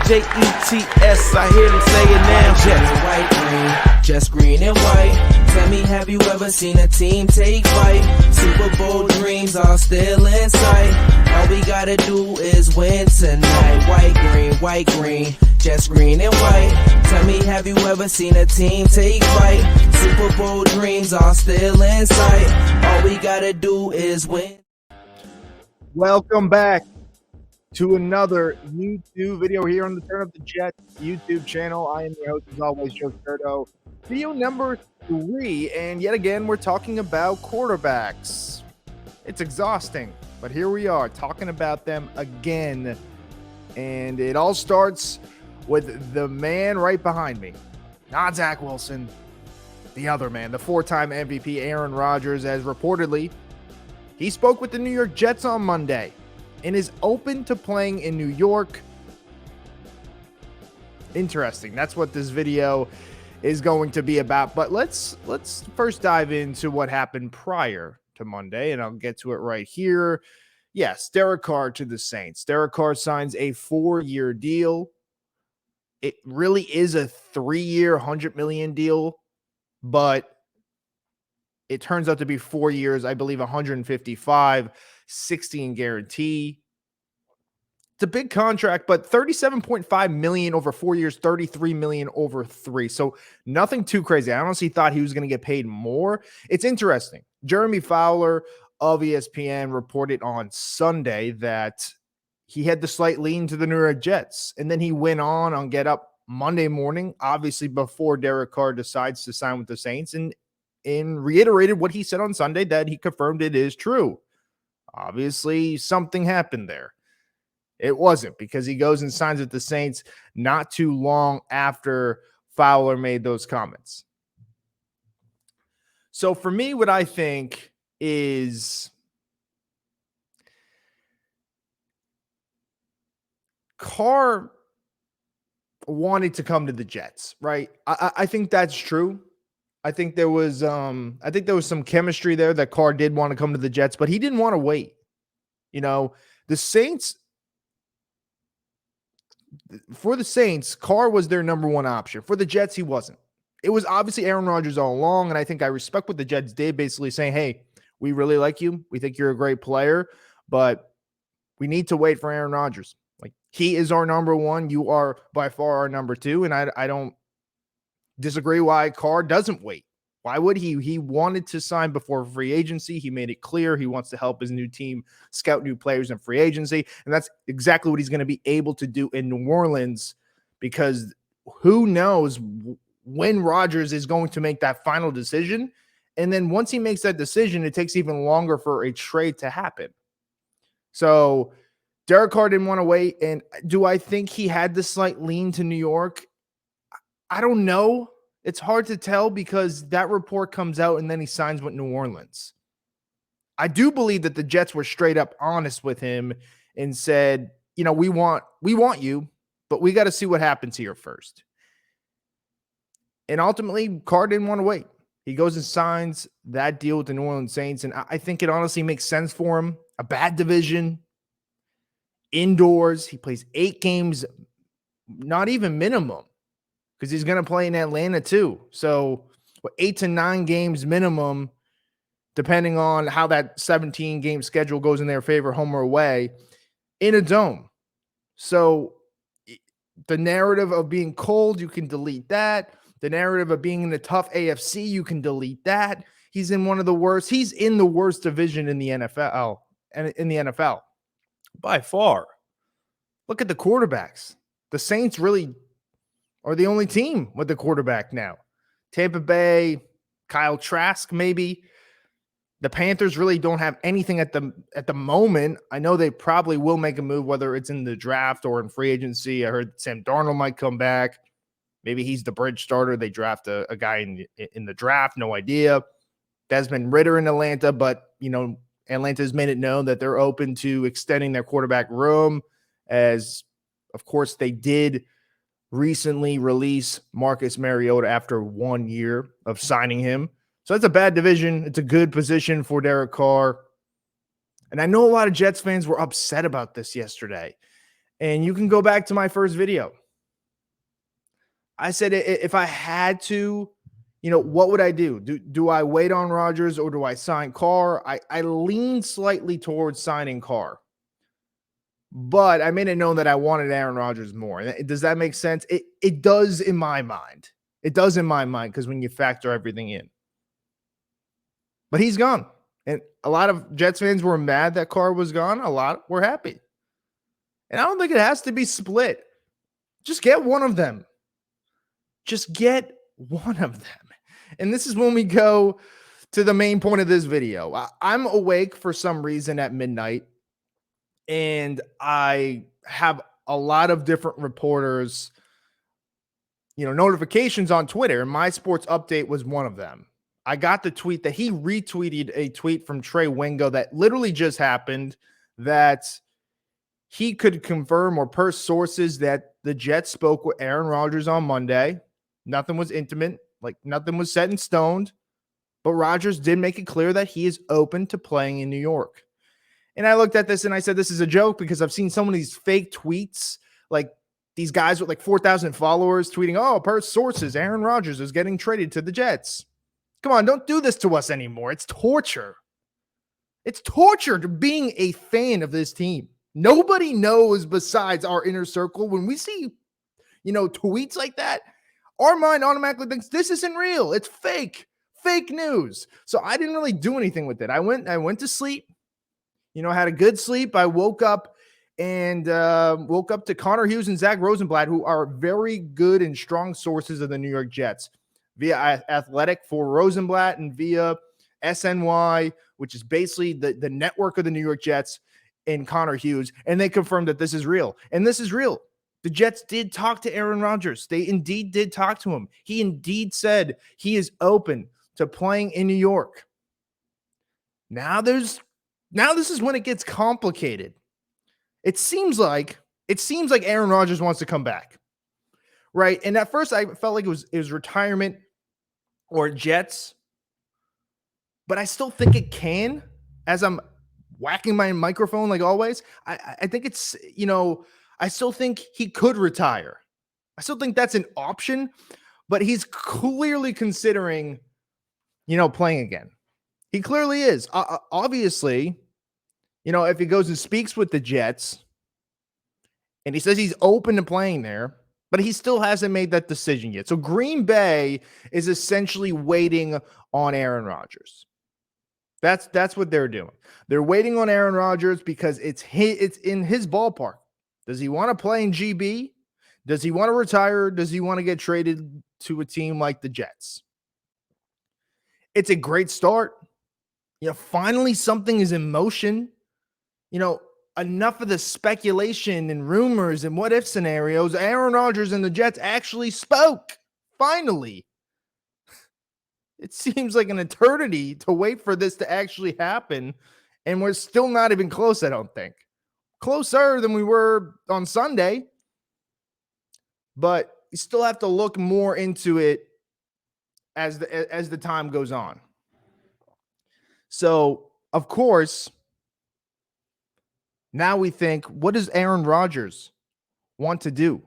Jets, I hear them say it now. Jets, white, green, just green and white. Tell me, have you ever seen a team take flight? Super Bowl dreams are still in sight. All we gotta do is win tonight. White, green, just green and white. Tell me, have you ever seen a team take flight? Super Bowl dreams are still in sight. All we gotta do is win. Welcome back to another YouTube video here on the Turn Up the Jets YouTube channel. I am your host, as always, Joe Curto. Video number 3, and yet again, we're talking about quarterbacks. It's exhausting, but here we are talking about them again, and it all starts with the man right behind me, not Zach Wilson, the other man, the 4-time MVP Aaron Rodgers, as reportedly he spoke with the New York Jets on Monday and is open to playing in New York. Interesting. That's what this video is going to be about. But let's first dive into what happened prior to Monday, and I'll get to it right here. Yes, Derek Carr to the Saints. Derek Carr signs a 4-year deal. It really is a 3-year, $100 million deal, but it turns out to be 4 years, I believe 155, 60 in guarantee. It's a big contract, but $37.5 million over 4 years, $33 million over 3. So nothing too crazy. I honestly thought he was going to get paid more. It's interesting. Jeremy Fowler of ESPN reported on Sunday that he had the slight lean to the New York Jets, and then he went on Get Up Monday morning, obviously before Derek Carr decides to sign with the Saints, and reiterated what he said on Sunday, that he confirmed it is true. Obviously, something happened there. It wasn't, because he goes and signs with the Saints not too long after Fowler made those comments. So for me, what I think is Carr wanted to come to the Jets, right? I think that's true. I think there was some chemistry there that Carr did want to come to the Jets, but he didn't want to wait. You know, the Saints, for the Saints, Carr was their number one option. For the Jets, he wasn't. It was obviously Aaron Rodgers all along, and I think I respect what the Jets did, basically saying, hey, we really like you. We think you're a great player, but we need to wait for Aaron Rodgers. Like, he is our number one. You are by far our number 2, and I don't disagree why Carr doesn't wait. Why would he? He wanted to sign before free agency. He made it clear he wants to help his new team scout new players in free agency, and that's exactly what he's going to be able to do in New Orleans, because who knows when Rodgers is going to make that final decision, and then once he makes that decision, it takes even longer for a trade to happen. So Derek Carr didn't want to wait, and do I think he had the slight lean to New York? I don't know. It's hard to tell, because that report comes out and then he signs with New Orleans. I do believe that the Jets were straight up honest with him and said, you know, we want you, but we got to see what happens here first. And ultimately, Carr didn't want to wait. He goes and signs that deal with the New Orleans Saints, and I think it honestly makes sense for him. A bad division, indoors. He plays 8 games, not even minimum, because he's going to play in Atlanta too. So 8 to 9 games minimum, depending on how that 17-game schedule goes in their favor, home or away, in a dome. So the narrative of being cold, you can delete that. The narrative of being in the tough AFC, you can delete that. He's in one of the worst. He's in the worst division in the NFL, by far. Look at the quarterbacks. The Saints really are the only team with the quarterback now. Tampa Bay, Kyle Trask, maybe. The Panthers really don't have anything at the moment. I know they probably will make a move, whether it's in the draft or in free agency. I heard Sam Darnold might come back. Maybe he's the bridge starter. They draft a guy in the draft. No idea. Desmond Ridder in Atlanta, but, you know, Atlanta's made it known that they're open to extending their quarterback room, as, of course, they did recently release Marcus Mariota after 1 year of signing him. So that's a bad division. It's a good position for Derek Carr. And I know a lot of Jets fans were upset about this yesterday. And you can go back to my first video. I said, if I had to, what would I do? Do I wait on Rodgers or do I sign Carr? I lean slightly towards signing Carr, but I made it known that I wanted Aaron Rodgers more. Does that make sense? It does in my mind. It does in my mind because when you factor everything in. But he's gone. And a lot of Jets fans were mad that Carr was gone. A lot were happy. And I don't think it has to be split. Just get one of them. Just get one of them. And this is when we go to the main point of this video. I'm awake for some reason at midnight, and I have a lot of different reporters, notifications on Twitter, and My Sports Update was one of them. I got the tweet that he retweeted a tweet from Trey Wingo that literally just happened, that he could confirm, or per sources, that the Jets spoke with Aaron Rodgers on Monday. Nothing was intimate, like nothing was set in stone, but Rodgers did make it clear that he is open to playing in New York. And I looked at this and I said, this is a joke, because I've seen some of these fake tweets, like these guys with like 4,000 followers tweeting, oh, per sources, Aaron Rodgers is getting traded to the Jets. Come on, don't do this to us anymore. It's torture. It's torture to being a fan of this team. Nobody knows besides our inner circle. When we see, tweets like that, our mind automatically thinks this isn't real. It's fake news. So I didn't really do anything with it. I went to sleep, had a good sleep. I woke up to Connor Hughes and Zach Rosenblatt, who are very good and strong sources of the New York Jets, via Athletic for Rosenblatt and via SNY, which is basically the network of the New York Jets, and Connor Hughes. And they confirmed that this is real. And this is real. The Jets did talk to Aaron Rodgers. They indeed did talk to him. He indeed said he is open to playing in New York. Now this is when it gets complicated. It seems like Aaron Rodgers wants to come back, right? And at first I felt like it was retirement or Jets, but I still think it can. As I'm whacking my microphone like always, I think it's, I still think he could retire. I still think that's an option, but he's clearly considering, playing again. He clearly is. Obviously, if he goes and speaks with the Jets and he says he's open to playing there, but he still hasn't made that decision yet. So Green Bay is essentially waiting on Aaron Rodgers. That's what they're doing. They're waiting on Aaron Rodgers because it's in his ballpark. Does he want to play in GB? Does he want to retire? Does he want to get traded to a team like the Jets? It's a great start. Finally something is in motion. Enough of the speculation and rumors and what if scenarios. Aaron Rodgers and the Jets actually spoke. Finally. It seems like an eternity to wait for this to actually happen, and we're still not even close, I don't think. Closer than we were on Sunday, but you still have to look more into it as the time goes on. So, of course, now we think, what does Aaron Rodgers want to do?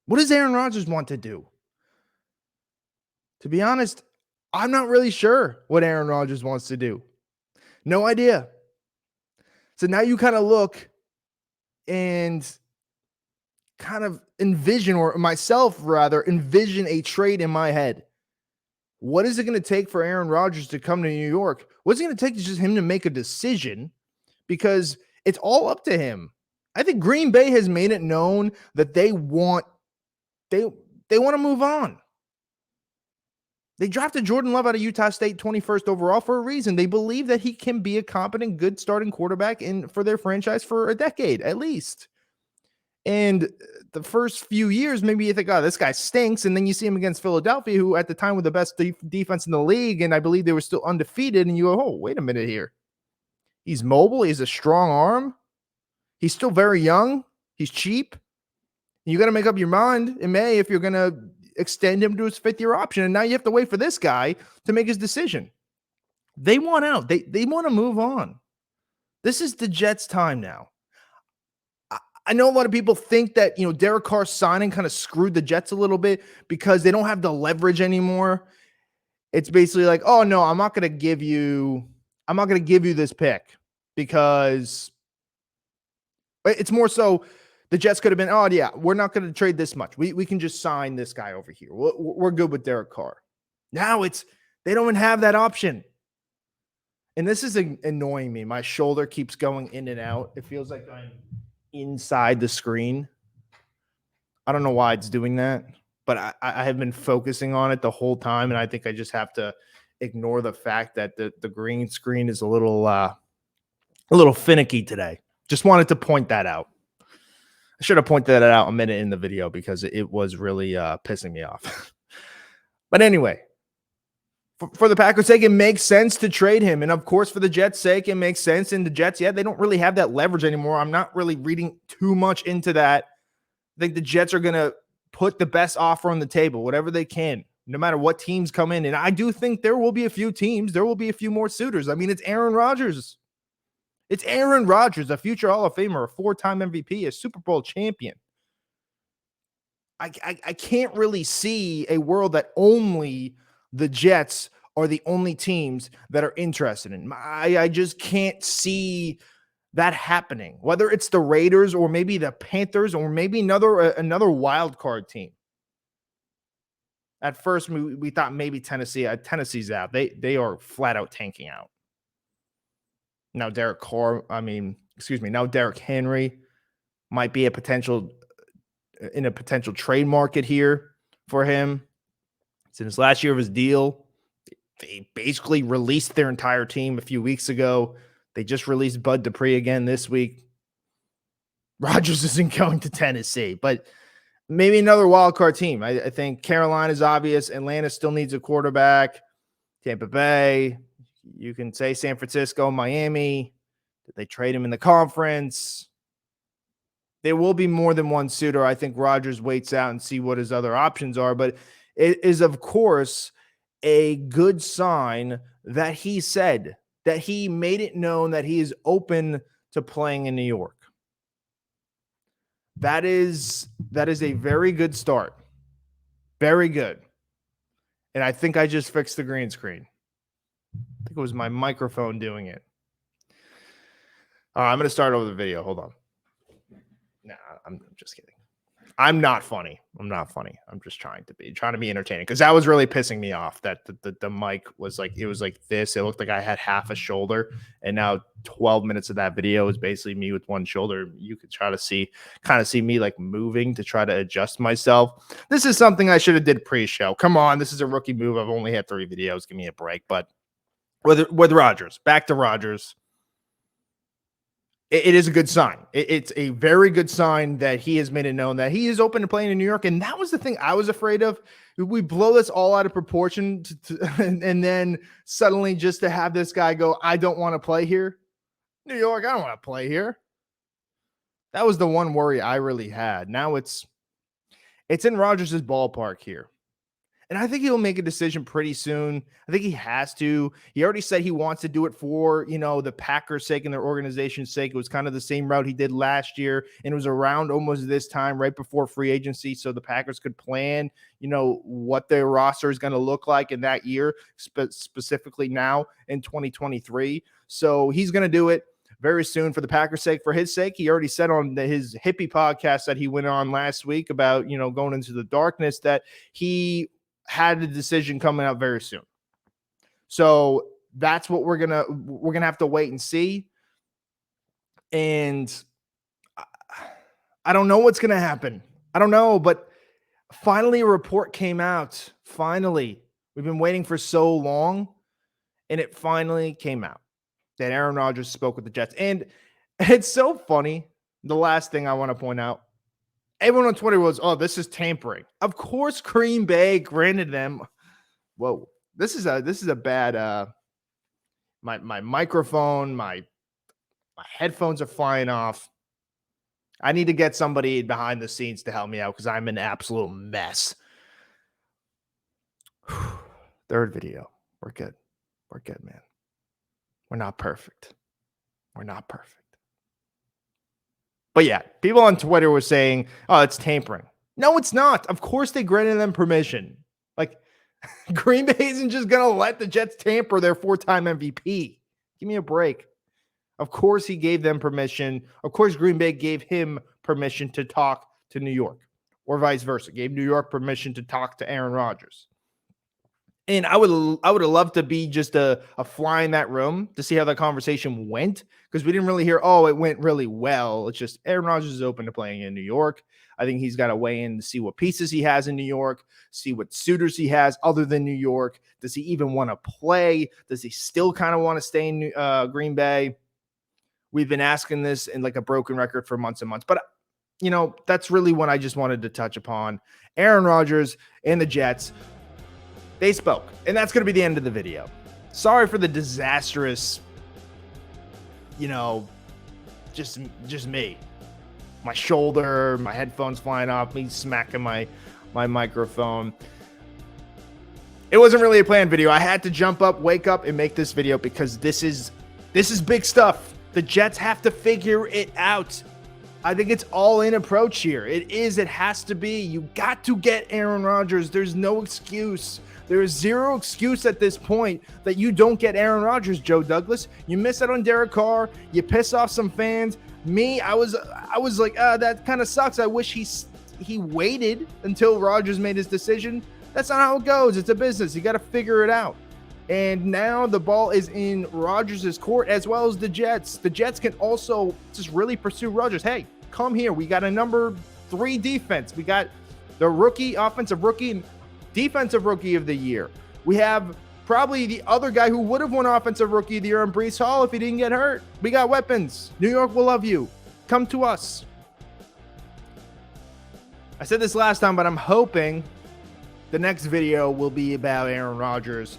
What does Aaron Rodgers want to do? To be honest, I'm not really sure what Aaron Rodgers wants to do. No idea. So now you kind of look and kind of envision, or myself rather, envision a trade in my head. What is it going to take for Aaron Rodgers to come to New York? What's it going to take to just him to make a decision? Because it's all up to him. I think Green Bay has made it known that they want to move on. They drafted Jordan Love out of Utah State 21st overall for a reason. They believe that he can be a competent, good starting quarterback for their franchise for a decade at least. And the first few years, maybe you think, oh, this guy stinks. And then you see him against Philadelphia, who at the time were the best defense in the league. And I believe they were still undefeated. And you go, oh, wait a minute here. He's mobile. He has a strong arm. He's still very young. He's cheap. You got to make up your mind in May if you're going to extend him to his fifth-year option. And now you have to wait for this guy to make his decision. They want out. They want to move on. This is the Jets' time now. I know a lot of people think that, Derek Carr signing kind of screwed the Jets a little bit because they don't have the leverage anymore. It's basically like, oh no, I'm not going to give you this pick because it's more so the Jets could have been, oh yeah, we're not going to trade this much. We can just sign this guy over here. We're good with Derek Carr. Now they don't even have that option. And this is annoying me. My shoulder keeps going in and out. It feels like I'm inside the screen. I don't know why it's doing that, but I have been focusing on it the whole time, and I think I just have to ignore the fact that the green screen is a little finicky today. Just wanted to point that out. I should have pointed that out a minute in the video because it was really pissing me off. But anyway, for the Packers' sake, it makes sense to trade him. And of course, for the Jets' sake, it makes sense. And the Jets, they don't really have that leverage anymore. I'm not really reading too much into that. I think the Jets are going to put the best offer on the table, whatever they can, no matter what teams come in. And I do think there will be a few teams. There will be a few more suitors. I mean, it's Aaron Rodgers. It's Aaron Rodgers, a future Hall of Famer, a 4-time MVP, a Super Bowl champion. I can't really see a world that only the Jets are the only teams that are interested in. I just can't see that happening, whether it's the Raiders or maybe the Panthers or maybe another wild card team. At first, we thought maybe Tennessee. Tennessee's out. They are flat out tanking out. Now Derek Henry might be in a potential trade market here for him. It's in his last year of his deal. They basically released their entire team a few weeks ago. They just released Bud Dupree again this week. Rodgers isn't going to Tennessee, but maybe another wild card team. I think Carolina's obvious. Atlanta still needs a quarterback. Tampa Bay. You can say San Francisco, Miami. Did they trade him in the conference? There will be more than one suitor. I think Rodgers waits out and see what his other options are. But it is, of course, a good sign that he said that he made it known that he is open to playing in New York. That is a very good start. Very good. And I think I just fixed the green screen. I think it was my microphone doing it. All right, I'm going to start over the video. Hold on. Nah, I'm just kidding. I'm not funny. I'm just trying to be entertaining because that was really pissing me off that the mic was like, it was like this. It looked like I had half a shoulder, and now 12 minutes of that video is basically me with one shoulder. You could kind of see me like moving to try to adjust myself. This is something I should have did pre-show. Come on, this is a rookie move. I've only had 3 videos. Give me a break. But with Rodgers, back to Rodgers. It is a good sign. It's a very good sign that he has made it known that he is open to playing in New York. And that was the thing I was afraid of. We blow this all out of proportion and then suddenly just to have this guy go, I don't want to play here. New York, I don't want to play here. That was the one worry I really had. Now it's in Rodgers' ballpark here. And I think he'll make a decision pretty soon. I think he has to. He already said he wants to do it for, the Packers' sake and their organization's sake. It was kind of the same route he did last year. And it was around almost this time, right before free agency. So the Packers could plan, what their roster is going to look like in that year, specifically now in 2023. So he's going to do it very soon for the Packers' sake. For his sake, he already said on his hippie podcast that he went on last week about, going into the darkness, that he had a decision coming out very soon. So that's what we're gonna have to wait and see. And I don't know what's gonna happen. I don't know, but finally a report came out. Finally, we've been waiting for so long, and it finally came out that Aaron Rodgers spoke with the Jets. And it's so funny. The last thing I want to point out, everyone on Twitter was, oh, this is tampering. Of course, Green Bay granted them. Whoa, this is a bad. My microphone, my headphones are flying off. I need to get somebody behind the scenes to help me out because I'm an absolute mess. Third video. We're good. We're good, man. We're not perfect. We're not perfect. But yeah, people on Twitter were saying, oh, it's tampering. No, it's not. Of course they granted them permission. Like, Green Bay isn't just going to let the Jets tamper their 4-time MVP. Give me a break. Of course he gave them permission. Of course Green Bay gave him permission to talk to New York, or vice versa. Gave New York permission to talk to Aaron Rodgers. And I would have loved to be just a fly in that room to see how that conversation went, because we didn't really hear, oh, it went really well. It's just Aaron Rodgers is open to playing in New York. I think he's got to weigh in to see what pieces he has in New York, see what suitors he has other than New York. Does he even want to play? Does he still kind of want to stay in Green Bay? We've been asking this in like a broken record for months and months. But, you know, that's really what I just wanted to touch upon. Aaron Rodgers and the Jets, they spoke, and that's going to be the end of the video. Sorry for the disastrous, you know, just me. My shoulder, my headphones flying off, me smacking my microphone. It wasn't really a planned video. I had to jump up, wake up, and make this video because this is big stuff. The Jets have to figure it out. I think it's all in approach here. It has to be. You got to get Aaron Rodgers. There's no excuse. There is zero excuse at this point that you don't get Aaron Rodgers, Joe Douglas. You miss out on Derek Carr. You piss off some fans. Me, I was like, that kind of sucks. I wish he waited until Rodgers made his decision. That's not how it goes. It's a business. You got to figure it out. And now the ball is in Rodgers' court as well as the Jets. The Jets can also just really pursue Rodgers. Hey, come here. We got a number 3 defense. We got the offensive rookie, and defensive rookie of the year. We have probably the other guy who would have won offensive rookie of the year on Breece Hall if he didn't get hurt. We got weapons. New York will love you. Come to us. I said this last time, but I'm hoping the next video will be about Aaron Rodgers.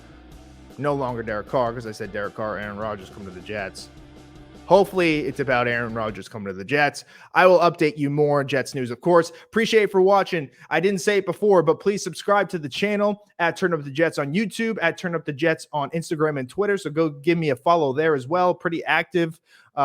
No longer Derek Carr, because I said Derek Carr, Aaron Rodgers come to the Jets. Hopefully, it's about Aaron Rodgers coming to the Jets. I will update you more on Jets news, of course. Appreciate it for watching. I didn't say it before, but please subscribe to the channel at Turn Up the Jets on YouTube, at Turn Up the Jets on Instagram and Twitter. So go give me a follow there as well. Pretty active,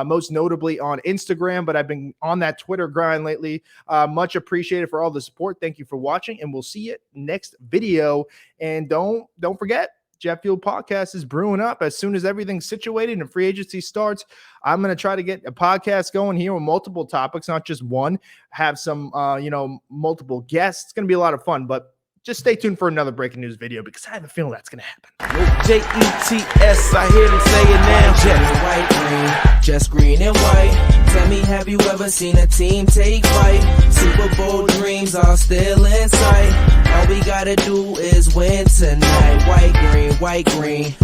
most notably on Instagram, but I've been on that Twitter grind lately. Much appreciated for all the support. Thank you for watching, and we'll see you next video. And don't forget, Jet Fuel Podcast is brewing up. As soon as everything's situated and free agency starts, I'm going to try to get a podcast going here with multiple topics, not just one. Have some, multiple guests. It's going to be a lot of fun, but just stay tuned for another breaking news video because I have a feeling that's going to happen. Jets, I hear them say it now. Jets white, green, just green and white. Tell me, have you ever seen a team take flight? Super Bowl dreams are still in sight. All we gotta do is win tonight. White, green, white, green.